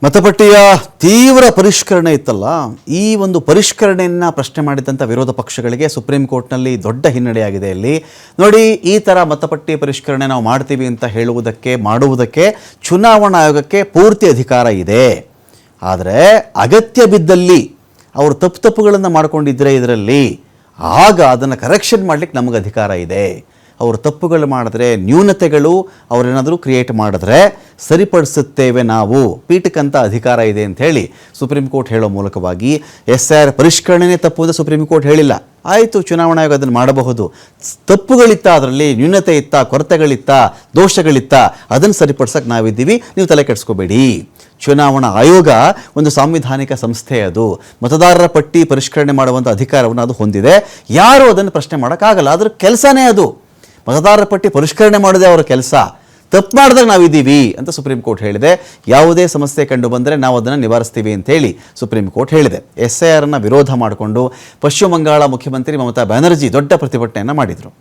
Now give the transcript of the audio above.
ಮತಪಟ್ಟಿಯ ತೀವ್ರ ಪರಿಷ್ಕರಣೆ ಇತ್ತಲ್ಲ, ಈ ಒಂದು ಪರಿಷ್ಕರಣೆಯನ್ನು ಪ್ರಶ್ನೆ ಮಾಡಿದಂಥ ವಿರೋಧ ಪಕ್ಷಗಳಿಗೆ ಸುಪ್ರೀಂ ಕೋರ್ಟ್ನಲ್ಲಿ ದೊಡ್ಡ ಹಿನ್ನಡೆಯಾಗಿದೆ. ಇಲ್ಲಿ ನೋಡಿ, ಈ ಥರ ಮತಪಟ್ಟಿ ಪರಿಷ್ಕರಣೆ ನಾವು ಮಾಡ್ತೀವಿ ಅಂತ ಮಾಡುವುದಕ್ಕೆ ಚುನಾವಣಾ ಆಯೋಗಕ್ಕೆ ಪೂರ್ತಿ ಅಧಿಕಾರ ಇದೆ. ಆದರೆ ಅಗತ್ಯ ಬಿದ್ದಲ್ಲಿ ಅವರು ತಪ್ಪುಗಳನ್ನು ಮಾಡಿಕೊಂಡಿದ್ದರೆ ಇದರಲ್ಲಿ, ಆಗ ಅದನ್ನು ಕರೆಕ್ಷನ್ ಮಾಡಲಿಕ್ಕೆ ನಮಗೆ ಅಧಿಕಾರ ಇದೆ. ಅವರು ತಪ್ಪುಗಳು ಮಾಡಿದ್ರೆ, ನ್ಯೂನತೆಗಳು ಅವರೇನಾದರೂ ಕ್ರಿಯೇಟ್ ಮಾಡಿದ್ರೆ ಸರಿಪಡಿಸುತ್ತೇವೆ ನಾವು, ಪೀಠಕ್ಕಂಥ ಅಧಿಕಾರ ಇದೆ ಅಂತ ಹೇಳಿ ಸುಪ್ರೀಂ ಕೋರ್ಟ್ ಹೇಳೋ ಮೂಲಕವಾಗಿ SIR ಪರಿಷ್ಕರಣೆನೇ ತಪ್ಪು ಅಂತ ಸುಪ್ರೀಂ ಕೋರ್ಟ್ ಹೇಳಿಲ್ಲ. ಆಯಿತು, ಚುನಾವಣಾ ಆಯೋಗ ಅದನ್ನು ಮಾಡಬಹುದು. ತಪ್ಪುಗಳಿತ್ತ, ಅದರಲ್ಲಿ ನ್ಯೂನತೆ ಇತ್ತ, ಕೊರತೆಗಳಿತ್ತ, ದೋಷಗಳಿತ್ತ, ಅದನ್ನು ಸರಿಪಡಿಸೋಕೆ ನಾವಿದ್ದೀವಿ, ನೀವು ತಲೆ ಕೆಡಿಸ್ಕೋಬೇಡಿ. ಚುನಾವಣಾ ಆಯೋಗ ಒಂದು ಸಾಂವಿಧಾನಿಕ ಸಂಸ್ಥೆ, ಅದು ಮತದಾರರ ಪಟ್ಟಿ ಪರಿಷ್ಕರಣೆ ಮಾಡುವಂಥ ಅಧಿಕಾರವನ್ನು ಅದು ಹೊಂದಿದೆ. ಯಾರೂ ಅದನ್ನು ಪ್ರಶ್ನೆ ಮಾಡೋಕ್ಕಾಗಲ್ಲ. ಅದರ ಕೆಲಸನೇ ಅದು. ಮತದಾರರ ಪಟ್ಟಿ ಪರಿಷ್ಕರಣೆ ಮಾಡೋದೇ ಅವರ ಕೆಲಸ. ತಪ್ಪು ಮಾಡಿದಾಗ ನಾವಿದ್ದೀವಿ ಅಂತ ಸುಪ್ರೀಂ ಕೋರ್ಟ್ ಹೇಳಿದೆ. ಯಾವುದೇ ಸಮಸ್ಯೆ ಕಂಡು ಬಂದರೆ ನಾವು ಅದನ್ನು ನಿವಾರಿಸ್ತೀವಿ ಅಂತೇಳಿ ಸುಪ್ರೀಂ ಕೋರ್ಟ್ ಹೇಳಿದೆ. SIR ವಿರೋಧ ಮಾಡಿಕೊಂಡು ಪಶ್ಚಿಮ ಬಂಗಾಳ ಮುಖ್ಯಮಂತ್ರಿ ಮಮತಾ ಬ್ಯಾನರ್ಜಿ ದೊಡ್ಡ ಪ್ರತಿಭಟನೆಯನ್ನು ಮಾಡಿದರು.